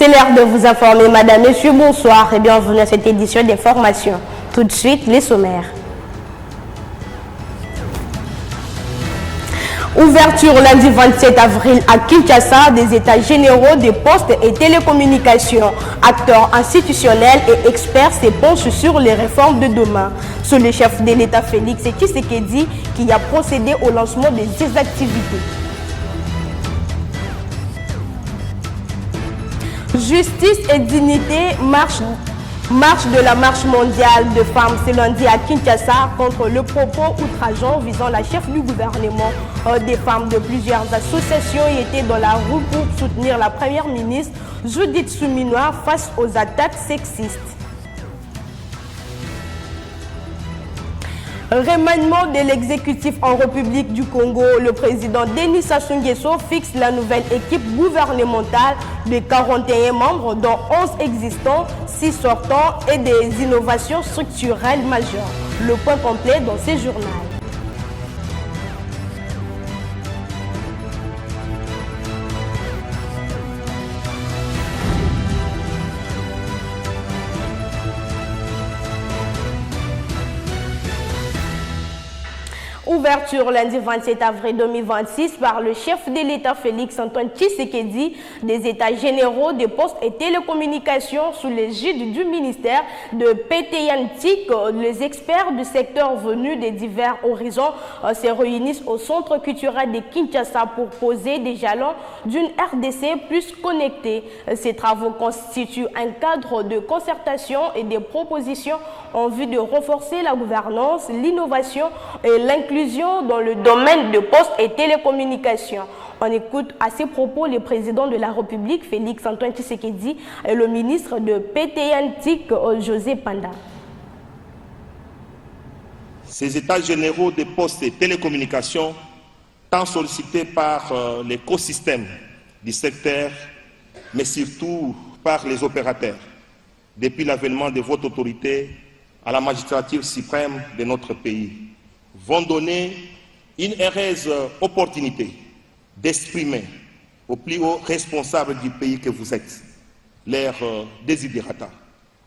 C'est l'heure de vous informer, madame, messieurs, bonsoir et bienvenue à cette édition d'information. Tout de suite, les sommaires. Ouverture lundi 27 avril à Kinshasa des états généraux des postes et télécommunications. Acteurs institutionnels et experts s'épanchent sur les réformes de demain. C'est le chef de l'État Félix Tshisekedi qui a procédé au lancement de ces activités. Justice et dignité, marche de la marche mondiale de femmes ce lundi à Kinshasa contre le propos outrageant visant la chef du gouvernement. Des femmes de plusieurs associations étaient dans la rue pour soutenir la première ministre Judith Suminwa face aux attaques sexistes. Remaniement de l'exécutif en République du Congo, le président Denis Sassou Nguesso fixe la nouvelle équipe gouvernementale de 41 membres, dont 11 existants, 6 sortants et des innovations structurelles majeures. Le point complet dans ce journal. Ouverture lundi 27 avril 2026 par le chef de l'État Félix Antoine Tshisekedi des États généraux des postes et télécommunications sous l'égide du ministère de PTNTIC. Les experts du secteur venus des divers horizons se réunissent au centre culturel de Kinshasa pour poser des jalons d'une RDC plus connectée. Ces travaux constituent un cadre de concertation et de propositions en vue de renforcer la gouvernance, l'innovation et l'inclusion dans le domaine de postes et télécommunications. On écoute à ces propos le président de la République, Félix Antoine Tshisekedi, et le ministre de PTNTIC, José Panda. Ces états généraux des postes et télécommunications, tant sollicités par l'écosystème du secteur, mais surtout par les opérateurs, depuis l'avènement de votre autorité à la magistrature suprême de notre pays, vont donner une heureuse opportunité d'exprimer aux plus hauts responsables du pays que vous êtes leurs desiderata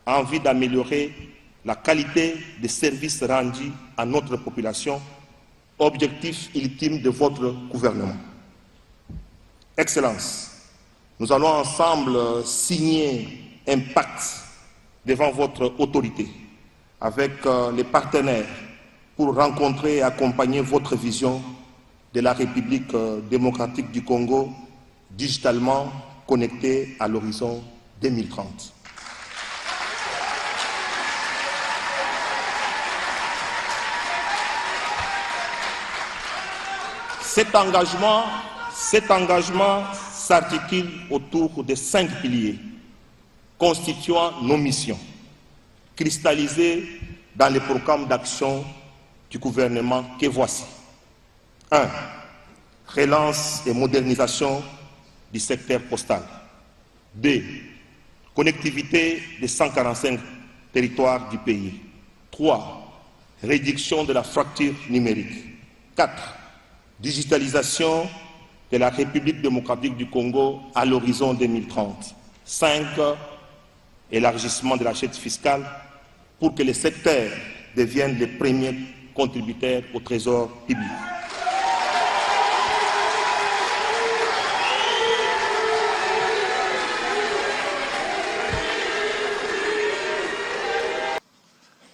en vue d'améliorer la qualité des services rendus à notre population, objectif ultime de votre gouvernement. Excellence, nous allons ensemble signer un pacte devant votre autorité avec les partenaires pour rencontrer et accompagner votre vision de la République démocratique du Congo digitalement connectée à l'horizon 2030. Cet engagement s'articule autour de 5 piliers constituant nos missions, cristallisées dans les programmes d'action du gouvernement que voici. 1. Relance et modernisation du secteur postal. 2. Connectivité des 145 territoires du pays. 3. Réduction de la fracture numérique. 4. Digitalisation de la République démocratique du Congo à l'horizon 2030. 5. Élargissement de l'assiette fiscale pour que les secteurs deviennent les premiers contributeurs au trésor public.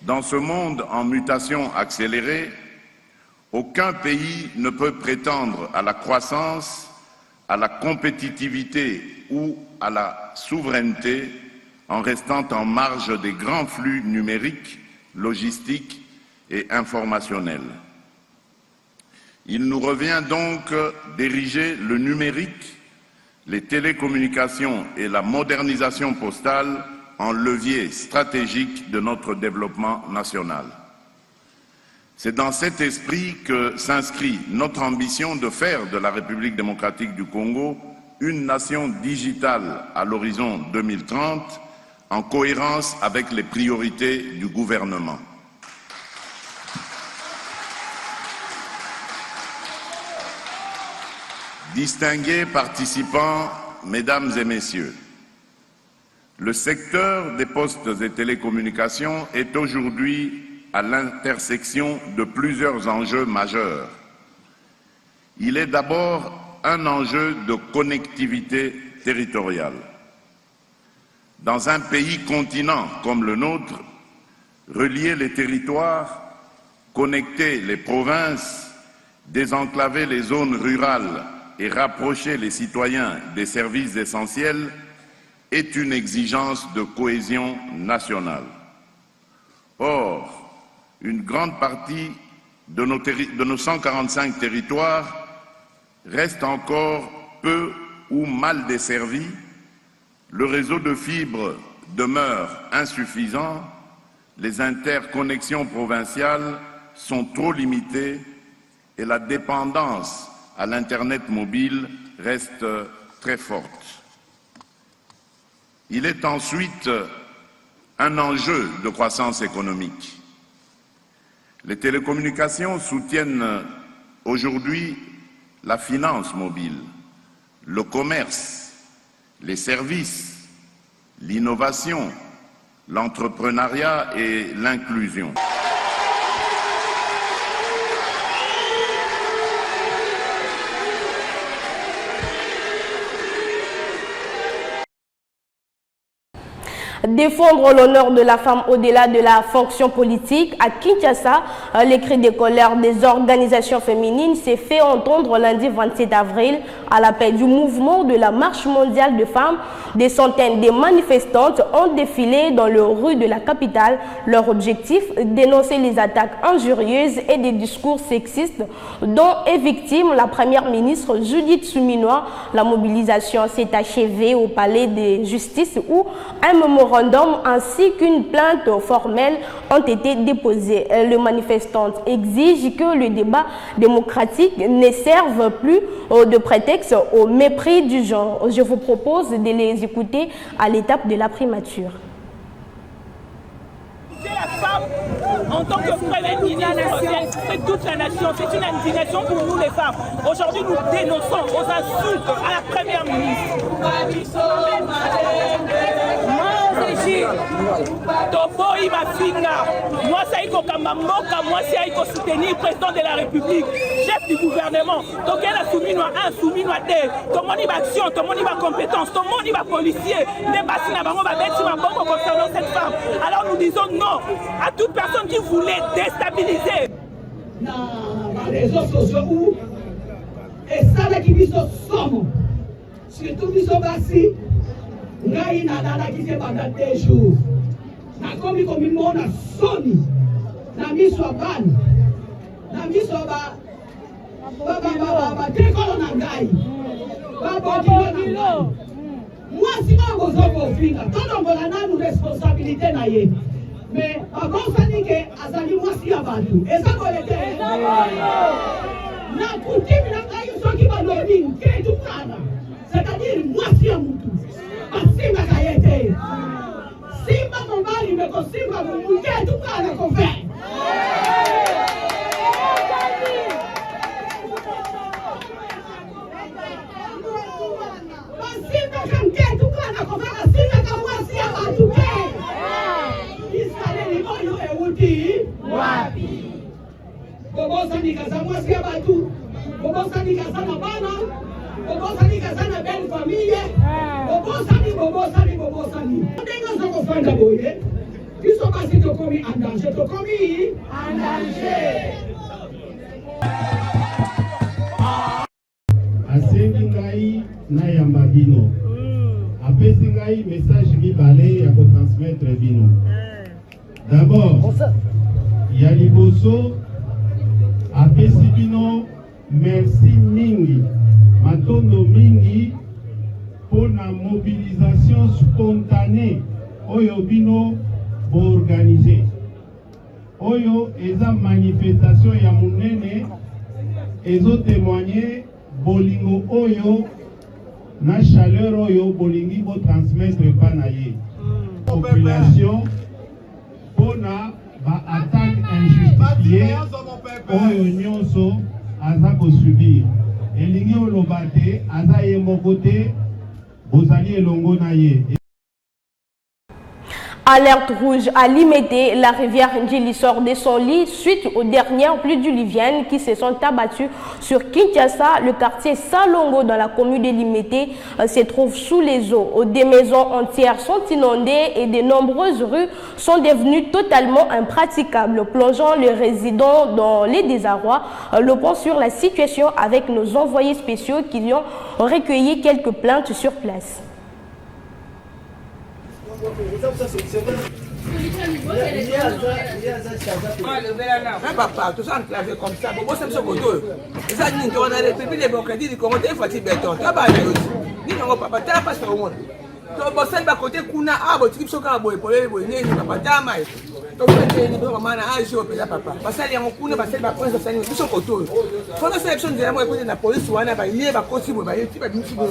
Dans ce monde en mutation accélérée, aucun pays ne peut prétendre à la croissance, à la compétitivité ou à la souveraineté en restant en marge des grands flux numériques, logistiques et informationnels. Il nous revient donc d'ériger le numérique, les télécommunications et la modernisation postale en levier stratégique de notre développement national. C'est dans cet esprit que s'inscrit notre ambition de faire de la République démocratique du Congo une nation digitale à l'horizon 2030, en cohérence avec les priorités du gouvernement. Distingués participants, Mesdames et Messieurs, Le secteur des postes et télécommunications est aujourd'hui à l'intersection de plusieurs enjeux majeurs. Il est d'abord un enjeu de connectivité territoriale. Dans un pays continent comme le nôtre, relier les territoires, connecter les provinces, désenclaver les zones rurales et rapprocher les citoyens des services essentiels est une exigence de cohésion nationale. Or, une grande partie de nos 145 territoires reste encore peu ou mal desservis, le réseau de fibres demeure insuffisant, les interconnexions provinciales sont trop limitées et la dépendance à l'Internet mobile reste très forte. Il est ensuite un enjeu de croissance économique. Les télécommunications soutiennent aujourd'hui la finance mobile, le commerce, les services, l'innovation, l'entrepreneuriat et l'inclusion. Défendre l'honneur de la femme au-delà de la fonction politique. À Kinshasa, les cris de colère des organisations féminines s'est fait entendre lundi 27 avril à l'appel du mouvement de la Marche mondiale de femmes. Des centaines de manifestantes ont défilé dans les rues de la capitale. Leur objectif, dénoncer les attaques injurieuses et des discours sexistes dont est victime la première ministre Judith Suminwa. La mobilisation s'est achevée au palais de justice où un mémorandum ainsi qu'une plainte formelle ont été déposées. Les manifestantes exigent que le débat démocratique ne serve plus de prétexte au mépris du genre. Je vous propose de les écouter à l'étape de la primature. La femme, en tant que première ministre, c'est toute la nation. C'est une indignation pour nous les femmes. Aujourd'hui, nous dénonçons aux insultes à la première ministre. Toboyi Mafinga, moi ça y Kamamboka, moi ça y soutenir président de la République, chef du gouvernement. Donc elle a soumis à un, soumis à deux. Tout le monde y va action, tout le monde y va compétence, tout le monde y va policier. Les bassines va mettre ma bombe concernant cette femme. Alors nous disons non à toute personne qui voulait déstabiliser. Dans les réseaux sociaux, et ça là qui vit somme, surtout qui sont bassis. Ngai na dala qui fait pendant 2 jours. Na komi komi mona soni. Na miso ban. Na miso ba. Ba tekolo na ngai. Ba kilo. Moi si ma gozo ko finga. Todo ngola na nous responsabilité na ye. Mais avant ça dit que azali moi si abatu. Eza ko lete. Na kutimi na ngai soki ba lobby ke tukana. C'est-à-dire moi si amutu. Simba kayete. Simba mombali meko simba mumuke tukana kofe. Simba kamke tukana kofe simba kamwasi ya batuke. Iskale ni oyo ewuti wapi. Bobosa nikasa mwasi ya batu. Bobosa nikasa na bana. Bobosa nikasa na belle famille. Bobosani. Ndenga zoko fanda boye. Biso basi tokomi en danger. Tokomi en danger. Asengi ngai na yamba bino. Apesi ngai message mibale ya ko transmettre bino. D'abord, ya liboso apesi bino merci mingi. Matondo mingi pour la mobilisation spontanée oyo bino organisé. Oyo eza manifestation ya munene ezo témoigner bolingo oyo na chaleur oyo bolingi bo transmettre pa na ye. Population pona ba attaque injustifiée oyo nyonso aza ko subir. Elingi olobate aza ye mokote bozali elongo na ye. Alerte rouge à Limete, la rivière Ndjili sort de son lit suite aux dernières pluies diluviennes qui se sont abattues sur Kinshasa. Le quartier Salongo dans la commune de Limete se trouve sous les eaux. Des maisons entières sont inondées et de nombreuses rues sont devenues totalement impraticables, plongeant les résidents dans les désarrois. Le point sur la situation avec nos envoyés spéciaux qui ont recueilli quelques plaintes sur place. Papa, tout ça enclavé comme ça, bon, c'est ce côté. Et ça, nous avons la République démocratique du Congo, il faut que béton. Tu as pas dit, nous papa, tu as pas ce monde. Tu as bossé à côté, kuna, ah, bon, tu as pas de problème, papa, tu as mal. Donc, tu as dit, maman, ah, je vais papa. Parce que les gens kuna, parce que la police, c'est une question côté. Quand la sélection de la police, on a il y a pas possible, il y a pas possible.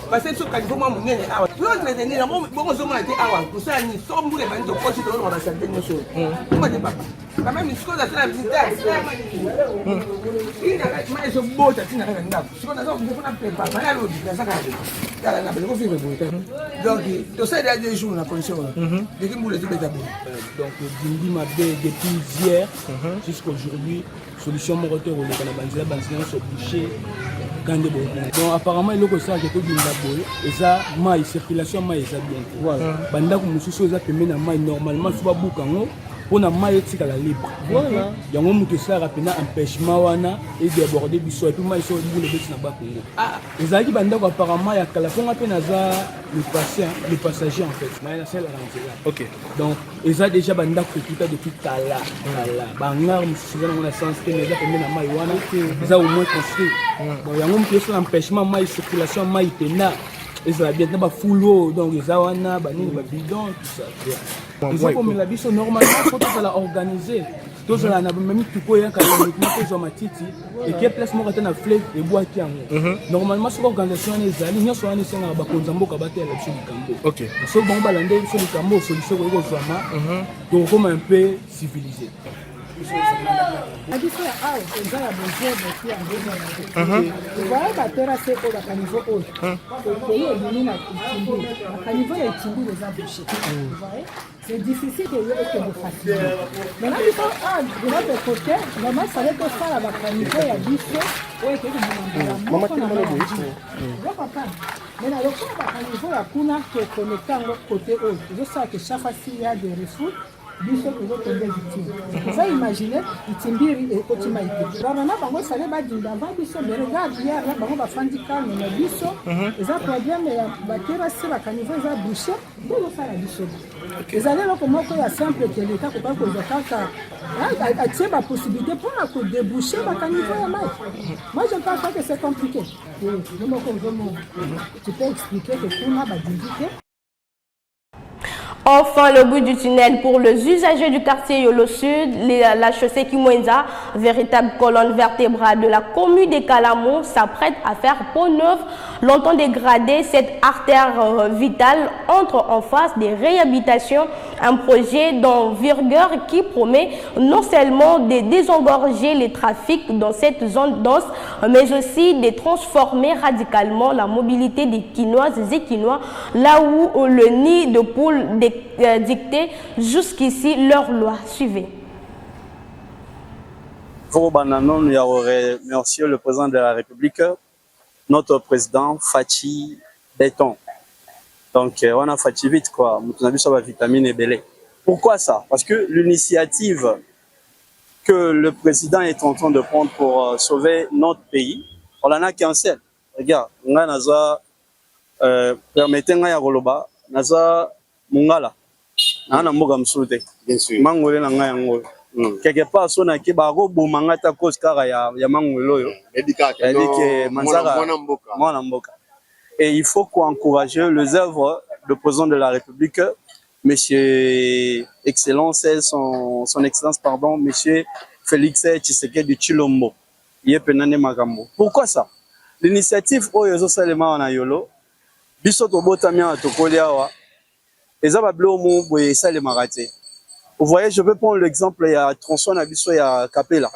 Parce que ce qu'il faut moi mon nez ah. Tout le monde est là, bon, on se met à ah, pour ça ni sombre les bandes de poche dans la salle de monsieur. Comment dire papa? Quand même une chose à la visite. Il y a mais je botte à tina ngamba. Ce qu'on a donc on a préparé pas l'autre, ça ça. Là, on fait le donc tout ça il y a des jours la pollution. Dès que vous le dites donc Dindi m'a depuis hier jusqu'à aujourd'hui solution mon retour au Canada banzila sont bouchés. Donc apparemment il y a ça qui est tout et ça maille circulation maille ça bien voilà banda ko mususu za pemena maille normalement soit bukango pona maille tika la libre voilà yango mutu ça rapina empêchement wana et déborder biso et puis maille so boule beti na ba Congo ah ezali banda ko apparemment ya kala fonga pe naza le passager en fait maille c'est la rentrée OK donc eza déjà banda ko tuta depuis kala bangar mususu na na sens que neza pemena maille wana eza au moins construit bon yango mutu so empêchement maille circulation maille pena et ça bien na fulo donc les awana bani ba bidon tout ça ils ont comme la biso normalement faut tout la organiser tout ça na même tout ko ya ka na ko matiti et qui place mo na fleuve et bois qui normalement sur organisation les ali nyo so ani senga ba konzambo ka bater la biso du OK so bon balande biso du cambo solution ko ko zama donc comme un peu civilisé. C'est difficile de le facile. Maintenant, de notre côté, vraiment, ça va être ça la niveau et à 10 ouais, que nous avons papa. Maintenant, le niveau à Kuna qui est connecté à l'autre côté, je sais que chaque fois qu'il y a des ressources, biso ko tomber victime. Vous imaginez itimbiri et kotimaïté. Bana bango sale ba dinda ba biso de regarde hier là bango ba fandi calme na biso. Eza problème ya ba kera se ba caniveau eza bouché, pour faire la biso. Ezali là comment ko ya simple que l'état ko pas ko zakaka. A tirer la possibilité pour la ko déboucher ba caniveau ya mai. Moi je pense pas que c'est compliqué. Tu peux expliquer que tout n'a pas d'indiqué. Enfin, le bout du tunnel pour les usagers du quartier Yolo Sud, la chaussée Kimwenza, véritable colonne vertébrale de la commune de Kalamou, s'apprête à faire peau neuve. Longtemps dégradée, cette artère vitale entre en phase de réhabilitation, un projet d'envergure qui promet non seulement de désengorger les trafics dans cette zone dense, mais aussi de transformer radicalement la mobilité des Quinoises et Quinois, là où le nid de poule dictait jusqu'ici leur loi. Suivez. Merci le président de la République, notre président Fachi Béton. Donc on a Fachi vite quoi, on a vu sur la vitamine et belé. Pourquoi ça? Parce que l'initiative que le président est en train de prendre pour sauver notre pays, on en a qu'un seul. Regarde, on a naza permettez-moi ya goloba naza mungala na mboga msute bien sûr mangole na nga yango quelque part sona ki ba go bomanga ta cause kara ya mangolo yo médicateur que manzara mwana mboka et il faut encourager les œuvres du président de la République monsieur excellence son excellence pardon monsieur Félix Tshisekedi Tshilombo yepenane makambo. Pourquoi ça? L'initiative oyo salema na yolo biso to botamia to koliawa. Vous voyez, je vais prendre l'exemple, il y a tronçon Nabiso, il y a Capella.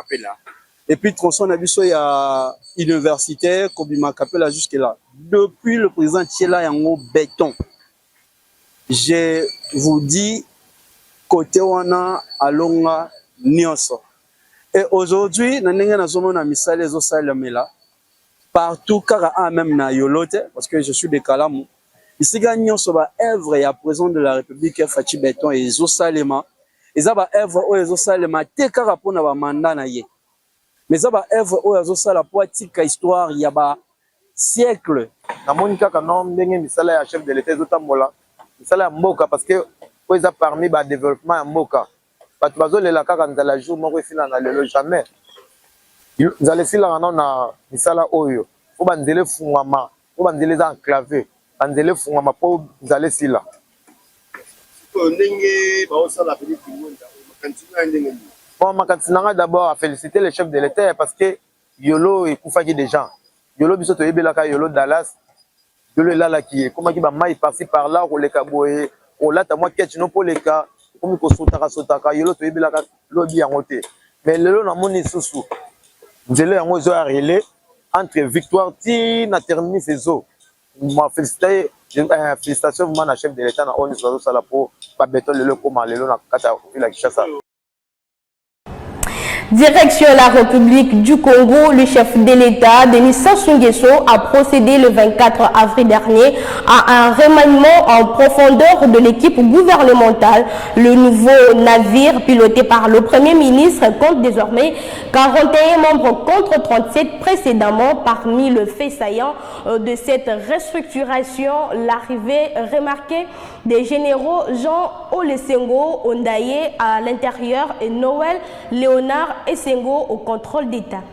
Et puis tronçon Nabiso, il y a universitaire, Kobima Capella jusque là. Depuis le président Thiela Yango béton, je vous dis, côté wana alonga nyonso. Et aujourd'hui, nanenge nazomona misala ezosalemela partout kaka même na yolote parce que je suis de Kalamu. Ici nyonso ba œuvre ya président de la République Fachi Beton et ezosalema. Eza ba œuvre o ezosalema te kaka pona ba mandat na ye. Mais ça ba œuvre o ezosala po atika histoire ya ba siècle. Na moni kaka non ndenge misala ya chef de l'État ezotambola. Misala ya mboka parce que po eza parmi ba développement ya mboka. Bato bazolela kaka nzala jour moko efila na lelo jamais. Nzala esila na misala oyo. Po banzele fungwama, po banzele za enclavé. Banzele fungwama po nzala esila. Ndenge baosala petit Kimunda, makantina ndenge. Bon, makantina d'abord à féliciter le chef de l'État parce que Yolo ekufaki des gens. Yolo biso toyebelaka Yolo Dallas. Yolo lala ki comment ki ba mai par-ci par-là ko leka boye, o lata moi ketch no po leka, comme ko sotaka Yolo toyebelaka lobi yango te. Mais lelo na moni susu. Nzelo yango zo arrêté entre victoire ti na terminer ces eaux. Ma félicitations vraiment à chef de l'État na on zo sala po ba beton lelo koma lelo na kata la Kinshasa. Direction la République du Congo, le chef de l'État, Denis Sassou Nguesso, a procédé le 24 avril dernier à un remaniement en profondeur de l'équipe gouvernementale. Le nouveau navire piloté par le Premier ministre compte désormais 41 membres contre 37 précédemment. Parmi le fait saillant de cette restructuration, l'arrivée remarquée des généraux Jean Olesengo Ondaye à l'intérieur et Noël Léonard Essengo au contrôle d'État.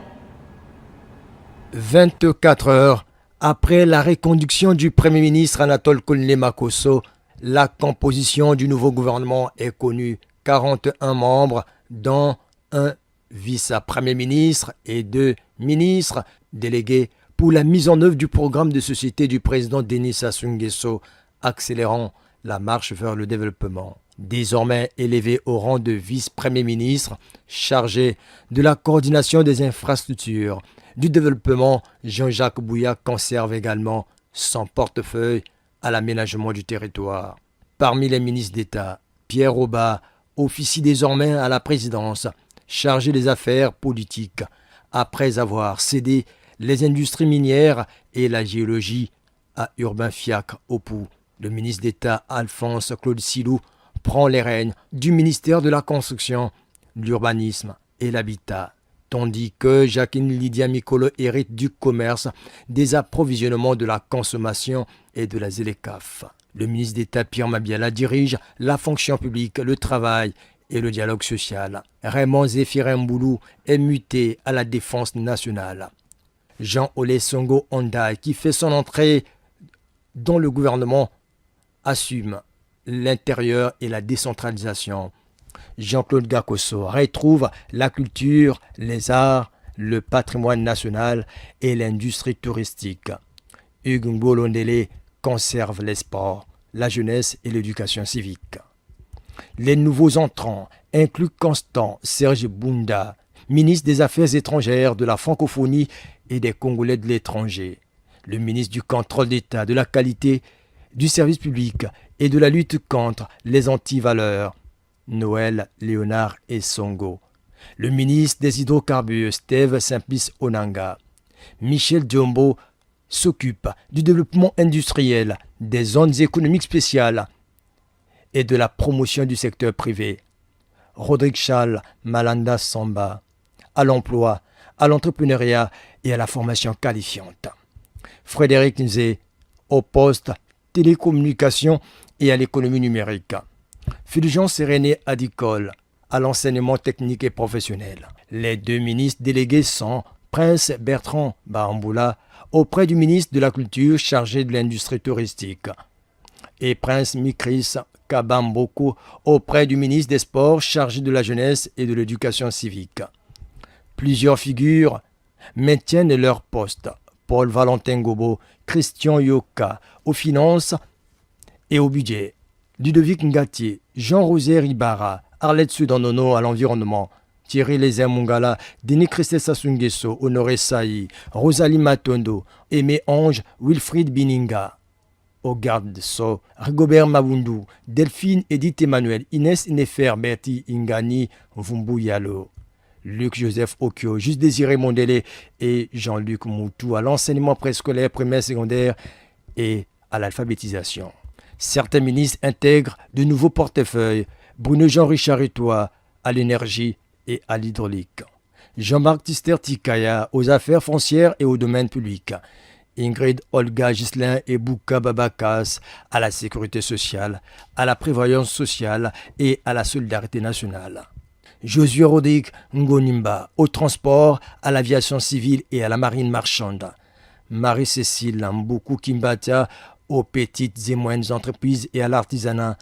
24 heures après la reconduction du Premier ministre Anatole Kone-Makosso, la composition du nouveau gouvernement est connue. 41 membres, dont un vice-premier ministre et 2 ministres délégués pour la mise en œuvre du programme de société du président Denis Sassou Nguesso, accélérant la marche vers le développement. Désormais élevé au rang de vice-premier ministre, chargé de la coordination des infrastructures, du développement, Jean-Jacques Bouya conserve également son portefeuille à l'aménagement du territoire. Parmi les ministres d'État, Pierre Oba officie désormais à la présidence, chargé des affaires politiques, après avoir cédé les industries minières et la géologie à Urbain Fiacre Opou. Le ministre d'État Alphonse Claude Silou prend les rênes du ministère de la Construction, l'Urbanisme et l'Habitat, tandis que Jacqueline Lydia Mikolo hérite du commerce, des approvisionnements de la consommation et de la ZLECAF. Le ministre d'État Pierre Mabiala dirige la fonction publique, le travail et le dialogue social. Raymond Zéphirin Mboulou est muté à la défense nationale. Jean Olesengo Ondaye, qui fait son entrée dans le gouvernement, assume l'intérieur et la décentralisation. Jean-Claude Gakosso retrouve la culture, les arts, le patrimoine national et l'industrie touristique. Hugues Ngolondele conserve les sports, la jeunesse et l'éducation civique. Les nouveaux entrants incluent Constant Serge Bunda, ministre des Affaires étrangères, de la francophonie et des Congolais de l'étranger, le ministre du contrôle d'État, de la qualité du service public et de la lutte contre les antivaleurs, Noël Léonard Essengo, le ministre des hydrocarbures, Steve Simplice Onanga. Michel Diombo s'occupe du développement industriel, des zones économiques spéciales et de la promotion du secteur privé. Rodrigue Charles Malanda Samba, à l'emploi, à l'entrepreneuriat et à la formation qualifiante. Frédéric Nzé, au poste télécommunications et à l'économie numérique. Fulgence Séréné Adicole, à l'enseignement technique et professionnel. Les 2 ministres délégués sont Prince Bertrand Bahamboula, auprès du ministre de la Culture chargé de l'industrie touristique, et Prince Mikris Kabamboko, auprès du ministre des Sports chargé de la jeunesse et de l'éducation civique. Plusieurs figures maintiennent leur poste. Paul Valentin Gobo, Christian Yoka aux finances et au budget, Ludovic Ngatier, Jean-Rosé Ribara, Arlette Sudanono à l'environnement, Thierry Lézin Mungala, Denis Christé Sassou Nguesso, Honoré Saï, Rosalie Matondo, Aimé Ange, Wilfried Bininga. au garde des Sceaux, Rigobert Mabundu, Delphine Edith Emmanuel, Inès Nefer Berti Ingani Vumbu-Yalo, Luc Joseph Okio, Juste Désiré Mondele et Jean-Luc Moutou à l'enseignement préscolaire, primaire, secondaire et à l'alphabétisation. Certains ministres intègrent de nouveaux portefeuilles. Bruno Jean-Richard Etoile à l'énergie et à l'hydraulique. Jean-Marc Tister Tikaya aux affaires foncières et au domaine public. Ingrid Olga Gislin et Bouka Babakas à la sécurité sociale, à la prévoyance sociale et à la solidarité nationale. Josué Rodrigue Ngonimba au transport, à l'aviation civile et à la marine marchande. Marie-Cécile Mboukou Kimbata aux petites et moyennes entreprises et à l'artisanat.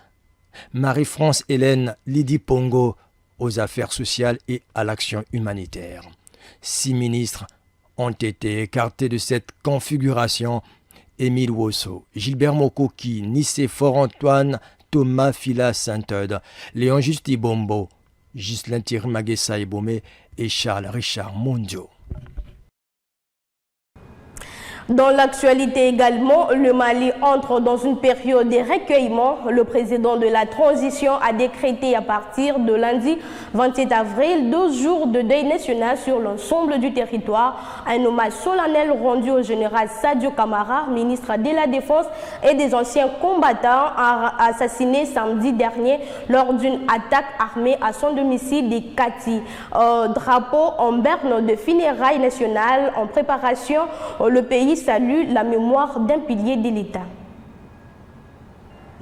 Marie-France Hélène Lydie Pongo aux affaires sociales et à l'action humanitaire. 6 ministres ont été écartés de cette configuration. Émile Wosso, Gilbert Mokoki, Nissé Fort-Antoine, Thomas Fila Saint-Eude, Léon Justi Bombo, Ghislain Tirmagessa Ebomé et Charles Richard Mondio. Dans l'actualité également, le Mali entre dans une période de recueillement. Le président de la transition a décrété à partir de lundi 27 avril 12 jours de deuil national sur l'ensemble du territoire. Un hommage solennel rendu au général Sadio Camara, ministre de la Défense et des anciens combattants, assassiné samedi dernier lors d'une attaque armée à son domicile de Kati. Drapeau en berne de funérailles nationales en préparation, le pays salue la mémoire d'un pilier de l'État.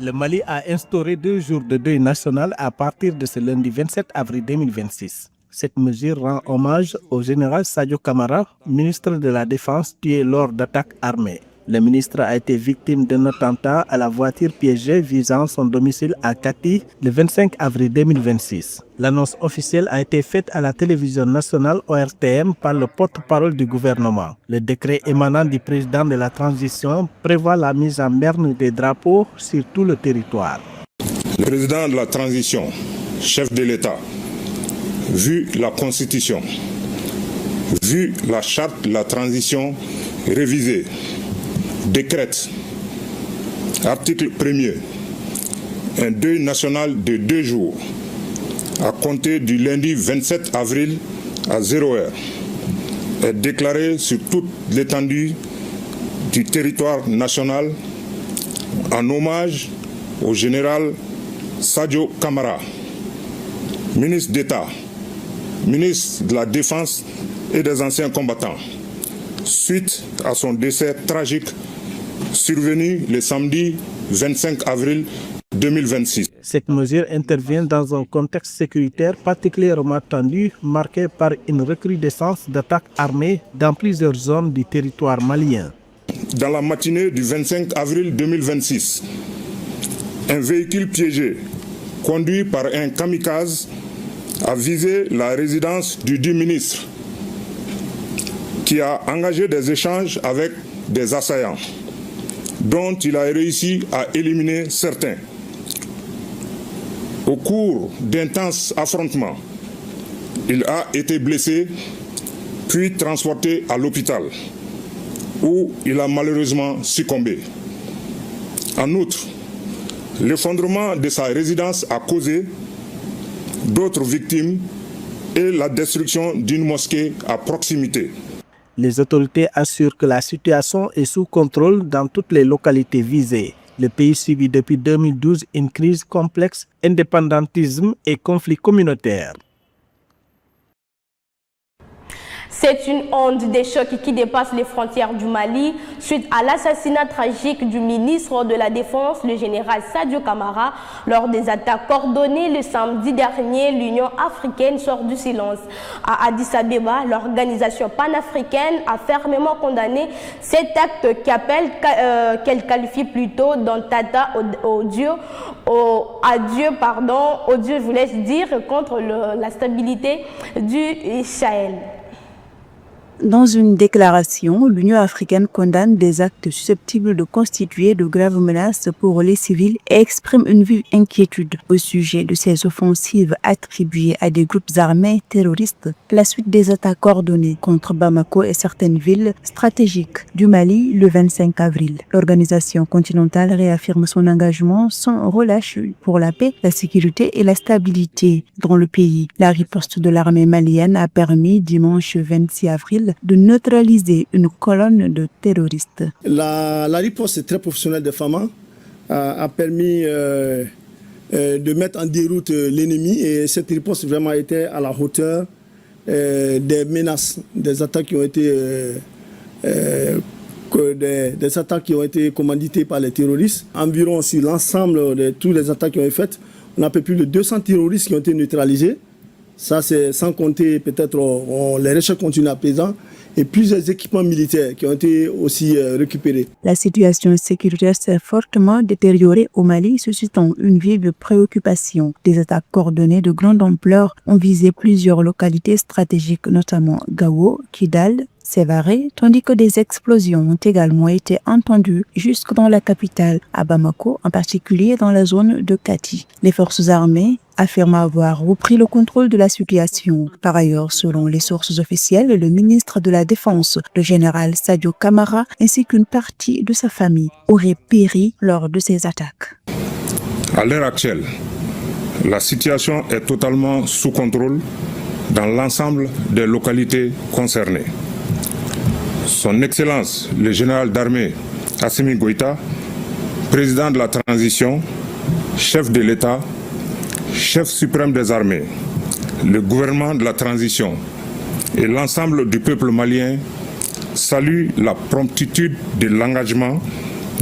Le Mali a instauré 2 jours de deuil national à partir de ce lundi 27 avril 2026. Cette mesure rend hommage au général Sadio Camara, ministre de la Défense tué lors d'attaques armées. Le ministre a été victime d'un attentat à la voiture piégée visant son domicile à Kati le 25 avril 2026. L'annonce officielle a été faite à la télévision nationale ORTM par le porte-parole du gouvernement. Le décret émanant du président de la transition prévoit la mise en berne des drapeaux sur tout le territoire. Le président de la transition, chef de l'État, vu la Constitution, vu la charte de la transition révisée, décrète, article 1er, un deuil national de 2 jours à compter du lundi 27 avril à 0h est déclaré sur toute l'étendue du territoire national en hommage au général Sadio Camara, ministre d'État, ministre de la Défense et des anciens combattants, suite à son décès tragique survenu le samedi 25 avril 2026. Cette mesure intervient dans un contexte sécuritaire particulièrement tendu, marqué par une recrudescence d'attaques armées dans plusieurs zones du territoire malien. Dans la matinée du 25 avril 2026, un véhicule piégé, conduit par un kamikaze, a visé la résidence du dit ministre, qui a engagé des échanges avec des assaillants, dont il a réussi à éliminer certains. Au cours d'intenses affrontements, il a été blessé, puis transporté à l'hôpital, où il a malheureusement succombé. En outre, l'effondrement de sa résidence a causé d'autres victimes et la destruction d'une mosquée à proximité. Les autorités assurent que la situation est sous contrôle dans toutes les localités visées. Le pays subit depuis 2012 une crise complexe, indépendantisme et conflits communautaires. C'est une onde de choc qui dépasse les frontières du Mali suite à l'assassinat tragique du ministre de la Défense, le général Sadio Camara. Lors des attaques coordonnées le samedi dernier, l'Union africaine sort du silence. À Addis Abeba, l'organisation panafricaine a fermement condamné cet acte qu'elle qualifie plutôt d'attentat odieux, je vous laisse dire, contre la stabilité du Sahel. Dans une déclaration, l'Union africaine condamne des actes susceptibles de constituer de graves menaces pour les civils et exprime une vive inquiétude au sujet de ces offensives attribuées à des groupes armés terroristes à la suite des attaques coordonnées contre Bamako et certaines villes stratégiques du Mali le 25 avril. L'organisation continentale réaffirme son engagement sans relâche pour la paix, la sécurité et la stabilité dans le pays. La riposte de l'armée malienne a permis dimanche 26 avril de neutraliser une colonne de terroristes. La riposte très professionnelle de FAMA a permis de mettre en déroute l'ennemi et cette riposte vraiment était à la hauteur des menaces, des attaques qui ont été des attaques qui ont été commanditées par les terroristes. Environ sur l'ensemble de toutes les attaques qui ont été faites, on a plus de 200 terroristes qui ont été neutralisés. Ça, c'est sans compter peut-être les recherches continuent à présent et plusieurs équipements militaires qui ont été aussi récupérés. La situation sécuritaire s'est fortement détériorée au Mali, suscitant une vive préoccupation. Des attaques coordonnées de grande ampleur ont visé plusieurs localités stratégiques, notamment Gao, Kidal, Sévaré, tandis que des explosions ont également été entendues jusque dans la capitale, à Bamako, en particulier dans la zone de Kati. Les forces armées affirment avoir repris le contrôle de la situation. Par ailleurs, selon les sources officielles, le ministre de la Défense, le général Sadio Kamara, ainsi qu'une partie de sa famille, auraient péri lors de ces attaques. À l'heure actuelle, la situation est totalement sous contrôle dans l'ensemble des localités concernées. Son Excellence, le général d'armée Assimi Goïta, président de la transition, chef de l'État, chef suprême des armées, le gouvernement de la transition et l'ensemble du peuple malien saluent la promptitude de l'engagement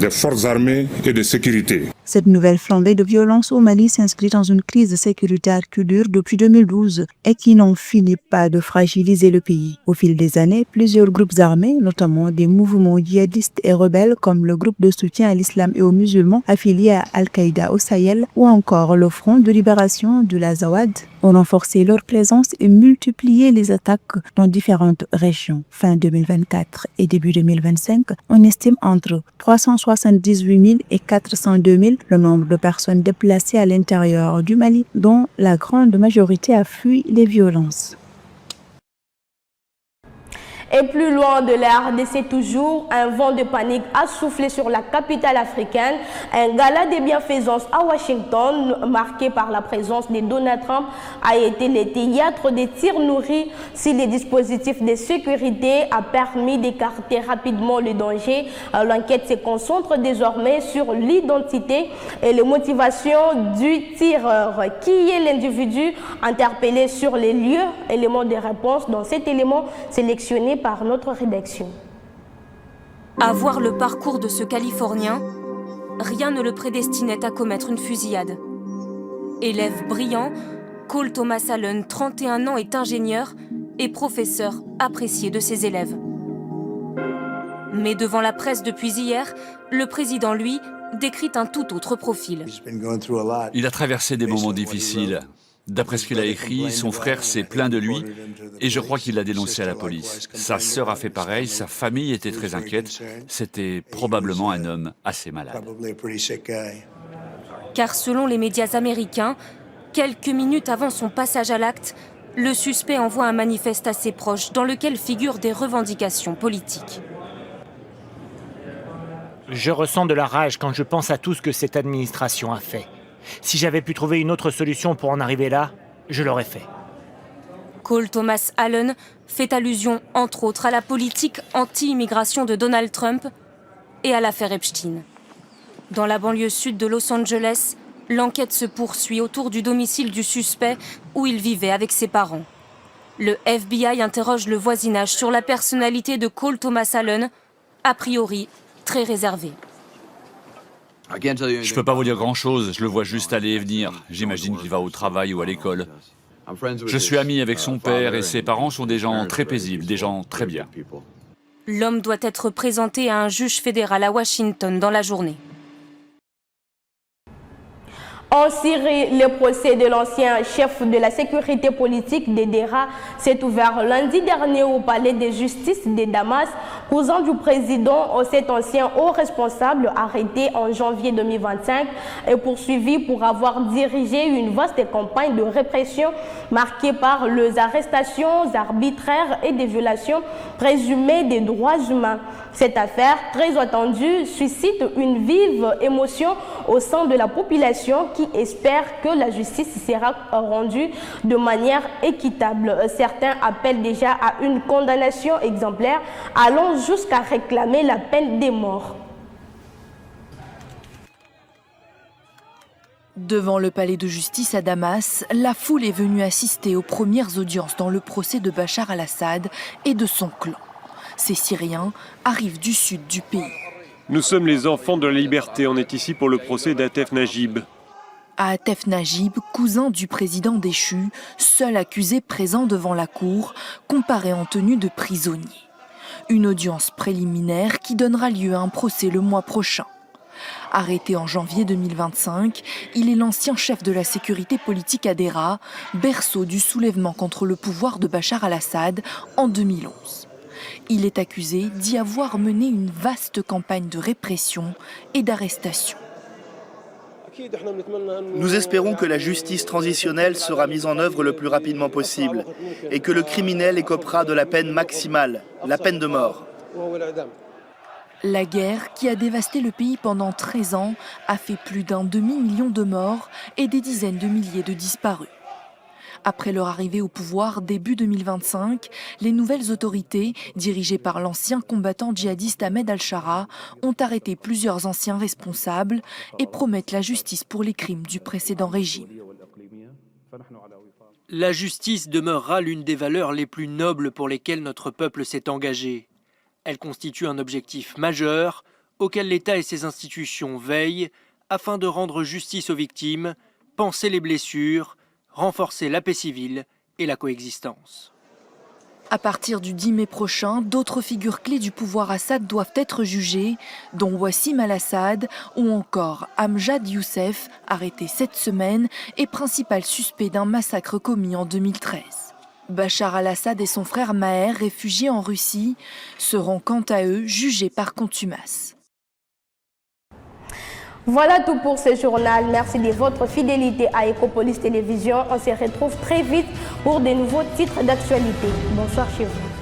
des forces armées et de sécurité. Cette nouvelle flambée de violence au Mali s'inscrit dans une crise sécuritaire qui dure depuis 2012 et qui n'en finit pas de fragiliser le pays. Au fil des années, plusieurs groupes armés, notamment des mouvements djihadistes et rebelles comme le groupe de soutien à l'islam et aux musulmans affilié à Al-Qaïda au Sahel ou encore le Front de libération de l'Azawad, ont renforcé leur présence et multiplié les attaques dans différentes régions. Fin 2024 et début 2025, on estime entre 378 000 et 402 000 le nombre de personnes déplacées à l'intérieur du Mali, dont la grande majorité a fui les violences. Et plus loin de la RDC toujours, un vent de panique a soufflé sur la capitale africaine. Un gala de bienfaisance à Washington, marqué par la présence de Donald Trump, a été le théâtre des tirs nourris. Si les dispositifs de sécurité a permis d'écarter rapidement le danger, l'enquête se concentre désormais sur l'identité et les motivations du tireur. Qui est l'individu interpellé sur les lieux? Élément de réponse dans cet élément sélectionné par notre rédaction. À voir le parcours de ce Californien, rien ne le prédestinait à commettre une fusillade. Élève brillant, Cole Thomas Allen, 31 ans, est ingénieur et professeur apprécié de ses élèves. Mais devant la presse depuis hier, le président, lui, décrit un tout autre profil. Il a traversé des moments difficiles. D'après ce qu'il a écrit, son frère s'est plaint de lui et je crois qu'il l'a dénoncé à la police. Sa sœur a fait pareil, sa famille était très inquiète. C'était probablement un homme assez malade. Car selon les médias américains, quelques minutes avant son passage à l'acte, le suspect envoie un manifeste à ses proches dans lequel figurent des revendications politiques. Je ressens de la rage quand je pense à tout ce que cette administration a fait. Si j'avais pu trouver une autre solution pour en arriver là, je l'aurais fait. Cole Thomas Allen fait allusion, entre autres, à la politique anti-immigration de Donald Trump et à l'affaire Epstein. Dans la banlieue sud de Los Angeles, l'enquête se poursuit autour du domicile du suspect où il vivait avec ses parents. Le FBI interroge le voisinage sur la personnalité de Cole Thomas Allen, a priori très réservé. Je peux pas vous dire grand-chose, je le vois juste aller et venir. J'imagine qu'il va au travail ou à l'école. Je suis ami avec son père et ses parents sont des gens très paisibles, des gens très bien. L'homme doit être présenté à un juge fédéral à Washington dans la journée. En Syrie, le procès de l'ancien chef de la sécurité politique des DERA s'est ouvert lundi dernier au palais de justice de Damas, cousin du président. Cet ancien haut responsable arrêté en janvier 2025 est poursuivi pour avoir dirigé une vaste campagne de répression marquée par les arrestations arbitraires et des violations présumées des droits humains. Cette affaire, très attendue, suscite une vive émotion au sein de la population qui espère que la justice sera rendue de manière équitable. Certains appellent déjà à une condamnation exemplaire, allant jusqu'à réclamer la peine de mort. Devant le palais de justice à Damas, la foule est venue assister aux premières audiences dans le procès de Bachar al-Assad et de son clan. Ces Syriens arrivent du sud du pays. Nous sommes les enfants de la liberté. On est ici pour le procès d'Atef Najib. Atef Najib, cousin du président déchu, seul accusé présent devant la cour, comparé en tenue de prisonnier. Une audience préliminaire qui donnera lieu à un procès le mois prochain. Arrêté en janvier 2025, il est l'ancien chef de la sécurité politique à Dera, berceau du soulèvement contre le pouvoir de Bachar al-Assad en 2011. Il est accusé d'y avoir mené une vaste campagne de répression et d'arrestation. Nous espérons que la justice transitionnelle sera mise en œuvre le plus rapidement possible et que le criminel écopera de la peine maximale, la peine de mort. La guerre, qui a dévasté le pays pendant 13 ans, a fait plus d'un demi-million de morts et des dizaines de milliers de disparus. Après leur arrivée au pouvoir début 2025, les nouvelles autorités, dirigées par l'ancien combattant djihadiste Ahmed al-Shara, ont arrêté plusieurs anciens responsables et promettent la justice pour les crimes du précédent régime. La justice demeurera l'une des valeurs les plus nobles pour lesquelles notre peuple s'est engagé. Elle constitue un objectif majeur auquel l'État et ses institutions veillent afin de rendre justice aux victimes, panser les blessures, renforcer la paix civile et la coexistence. À partir du 10 mai prochain, d'autres figures clés du pouvoir Assad doivent être jugées, dont Wassim al-Assad ou encore Amjad Youssef, arrêté cette semaine et principal suspect d'un massacre commis en 2013. Bachar al-Assad et son frère Maher, réfugiés en Russie, seront quant à eux jugés par contumace. Voilà tout pour ce journal. Merci de votre fidélité à Ecopolis Télévision. On se retrouve très vite pour de nouveaux titres d'actualité. Bonsoir chez vous.